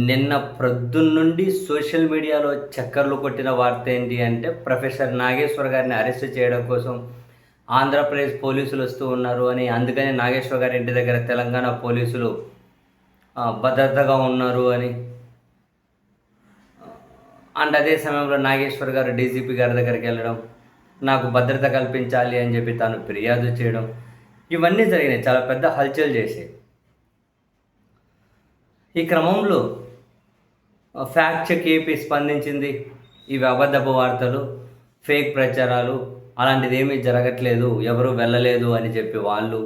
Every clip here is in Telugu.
నిన్న ప్రొద్దున్నుండి సోషల్ మీడియాలో చక్కర్లు కొట్టిన వార్త ఏంటి అంటే, ప్రొఫెసర్ నాగేశ్వర్ గారిని అరెస్ట్ చేయడం కోసం ఆంధ్రప్రదేశ్ పోలీసులు వస్తూ ఉన్నారు అని, అందుకని నాగేశ్వర్ గారి ఇంటి దగ్గర తెలంగాణ పోలీసులు భద్రతగా ఉన్నారు అని. అండ్ అదే సమయంలో నాగేశ్వర్ గారు డీజీపీ గారి దగ్గరికి వెళ్ళడం, నాకు భద్రత కల్పించాలి అని చెప్పి తాను ఫిర్యాదు చేయడం, ఇవన్నీ జరిగినాయి. చాలా పెద్ద హల్చల్ చేసాయి. ఈ క్రమంలో ఫ్యాక్ట్ చెక్ ఏపీ స్పందించింది. ఇవి అబద్ధపు వార్తలు, ఫేక్ ప్రచారాలు, అలాంటిది ఏమీ జరగట్లేదు, ఎవరు వెళ్ళలేదు అని చెప్పి వాళ్ళు.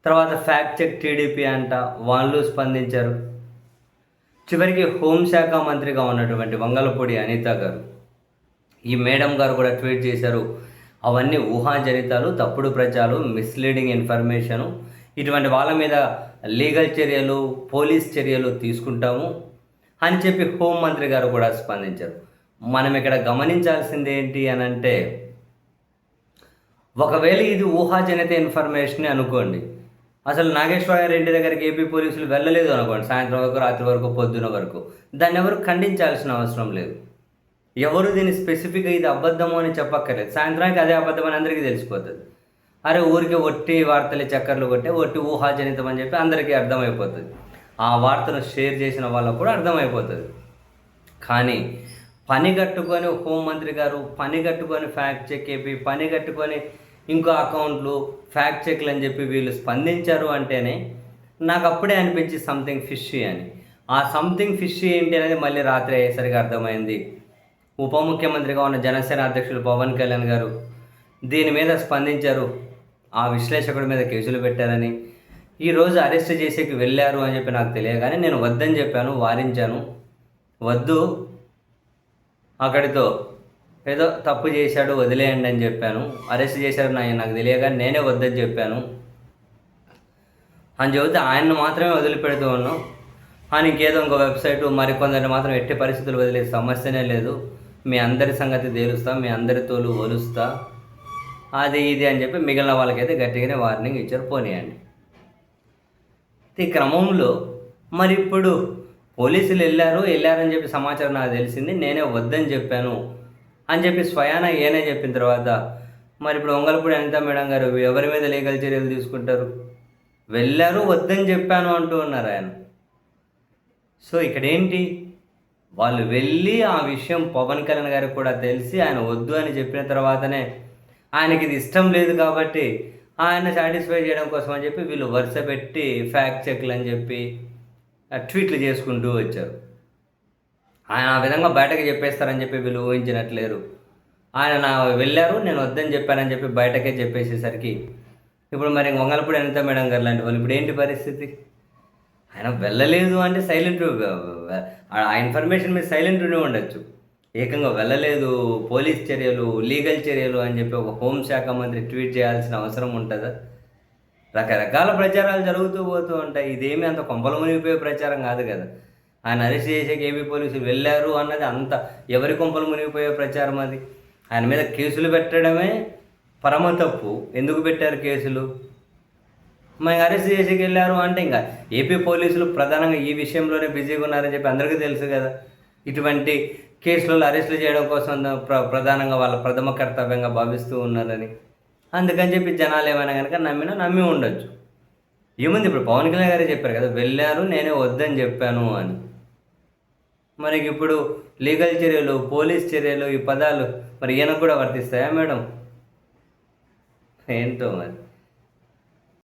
తర్వాత ఫ్యాక్ట్ చెక్ టీడీపీ అంట, వాళ్ళు స్పందించారు. చివరికి హోంశాఖ మంత్రిగా ఉన్నటువంటి వంగలపూడి అనిత గారు, ఈ మేడం గారు కూడా ట్వీట్ చేశారు, అవన్నీ ఊహాజనితాలు, తప్పుడు ప్రచారాలు, మిస్లీడింగ్ ఇన్ఫర్మేషను, ఇటువంటి వాళ్ళ మీద లీగల్ చర్యలు, పోలీస్ చర్యలు తీసుకుంటాము అని చెప్పి హోంమంత్రి గారు కూడా స్పందించారు. మనం ఇక్కడ గమనించాల్సింది ఏంటి అని అంటే, ఒకవేళ ఇది ఊహాజనిత ఇన్ఫర్మేషన్ అనుకోండి, అసలు నాగేశ్వర గారి ఇంటి దగ్గరికి ఏపీ పోలీసులు వెళ్ళలేదు అనుకోండి, సాయంత్రం వరకు, రాత్రి వరకు, పొద్దున వరకు, దాన్ని ఎవరు ఖండించాల్సిన అవసరం లేదు. ఎవరు దీన్ని స్పెసిఫిక్గా ఇది అబద్ధము అని చెప్పక్కర్లేదు. సాయంత్రానికి అదే అబద్ధం అని అందరికీ తెలిసిపోతుంది. అరే ఊరికి ఒట్టి వార్తలు చక్కర్లు కొట్టే ఒట్టి ఊహాజనితం అని చెప్పి అందరికీ అర్థమైపోతుంది. ఆ వార్తను షేర్ చేసిన వాళ్ళకు కూడా అర్థమైపోతుంది. కానీ పని కట్టుకొని హోంమంత్రి గారు, పని కట్టుకొని ఫ్యాక్ట్ చెక్ ఏపీ, పని కట్టుకొని ఇంకో అకౌంట్లు ఫ్యాక్ట్ చెక్లు అని చెప్పి వీళ్ళు స్పందించారు అంటేనే నాకు అప్పుడే అనిపించి సంథింగ్ ఫిషీ అని. ఆ సంథింగ్ ఫిషీ ఏంటి అనేది మళ్ళీ రాత్రి అయ్యేసరికి అర్థమైంది. ఉప ముఖ్యమంత్రిగా ఉన్న జనసేన అధ్యక్షులు పవన్ కళ్యాణ్ గారు దీని మీద స్పందించారు. ఆ విశ్లేషకుడి మీద కేసులు పెట్టారని, ఈరోజు అరెస్ట్ చేసేకి వెళ్ళారు అని చెప్పి నాకు తెలియగానే నేను వద్దని చెప్పాను, వారించాను. వద్దు, అక్కడితో ఏదో తప్పు చేశాడు వదిలేయండి అని చెప్పాను. అరెస్ట్ చేశారు నాకు తెలియగానే నేనే వద్దని చెప్పాను అని చెబితే ఆయన్ని మాత్రమే వదిలిపెడుతూ ఉన్నాం. ఇంకేదో ఇంకో వెబ్సైటు మరికొందరిని మాత్రం ఎట్టి పరిస్థితులు వదిలే సమస్యనే లేదు, మీ అందరి సంగతి తేలుస్తా, మీ అందరి తోలు ఒలుస్తా, అది ఇది అని చెప్పి మిగిలిన వాళ్ళకైతే గట్టిగానే వార్నింగ్ ఇచ్చారు, పోనీయండి. ఈ క్రమంలో మరి ఇప్పుడు పోలీసులు వెళ్ళారని చెప్పి సమాచారం నాకు తెలిసింది, నేనే వద్దని చెప్పాను అని చెప్పి స్వయాన ఏనే చెప్పిన తర్వాత మరి ఇప్పుడు వంగలపూడి అనిత మేడం గారు ఎవరి మీద లీగల్ చర్యలు తీసుకుంటారు? వెళ్ళారు, వద్దని చెప్పాను అంటూ ఉన్నారు ఆయన. సో ఇక్కడ ఏంటి, వాళ్ళు వెళ్ళి ఆ విషయం పవన్ కళ్యాణ్ గారికి కూడా తెలిసి ఆయన వద్దు అని చెప్పిన తర్వాతనే ఆయనకి ఇది ఇష్టం లేదు కాబట్టి ఆయన సాటిస్ఫై చేయడం కోసం అని చెప్పి వీళ్ళు వరుస పెట్టి ఫ్యాక్ట్ చెక్లు అని చెప్పి ట్వీట్లు చేసుకుంటూ వచ్చారు. ఆయన ఆ విధంగా బయటకు చెప్పేస్తారని చెప్పి వీళ్ళు ఊహించినట్లేరు. ఆయన వెళ్ళారు, నేను వద్దని చెప్పానని చెప్పి బయటకే చెప్పేసేసరికి ఇప్పుడు మరి వంగలపూడి అనిత మేడం గారు లాంటి వాళ్ళు ఇప్పుడు ఏంటి పరిస్థితి? ఆయన వెళ్ళలేదు అంటే సైలెంట్, ఆ ఇన్ఫర్మేషన్ మీద సైలెంట్ ఉండి ఉండొచ్చు. ఏకంగా వెళ్ళలేదు, పోలీస్ చర్యలు, లీగల్ చర్యలు అని చెప్పి ఒక హోంశాఖ మంత్రి ట్వీట్ చేయాల్సిన అవసరం ఉంటుందా? రకరకాల ప్రచారాలు జరుగుతూ పోతూ ఉంటాయి. ఇదేమీ అంత కొంపలు మునిగిపోయే ప్రచారం కాదు కదా. ఆయన అరెస్ట్ చేసేకి ఏపీ పోలీసులు వెళ్ళారు అన్నది అంత ఎవరి కొంపలు మునిగిపోయే ప్రచారం అది. ఆయన మీద కేసులు పెట్టడమే పరమ తప్పు. ఎందుకు పెట్టారు కేసులు? మరి అరెస్ట్ చేసేకి వెళ్ళారు అంటే ఇంకా ఏపీ పోలీసులు ప్రధానంగా ఈ విషయంలోనే బిజీగా ఉన్నారని చెప్పి అందరికీ తెలుసు కదా. ఇటువంటి కేసులలో అరెస్టులు చేయడం కోసం ప్రధానంగా వాళ్ళ ప్రథమ కర్తవ్యంగా భావిస్తూ ఉన్నారని. అందుకని చెప్పి జనాలు ఏమైనా కనుక నమ్మి ఉండొచ్చు. ఏముంది, ఇప్పుడు పవన్ కళ్యాణ్ గారే చెప్పారు కదా, వెళ్ళారు, నేనే వద్దని చెప్పాను అని. మరి ఇప్పుడు లీగల్ చర్యలు, పోలీస్ చర్యలు, ఈ పదాలు మరి ఈయనకు కూడా వర్తిస్తాయా మేడం? ఏంటో మరి.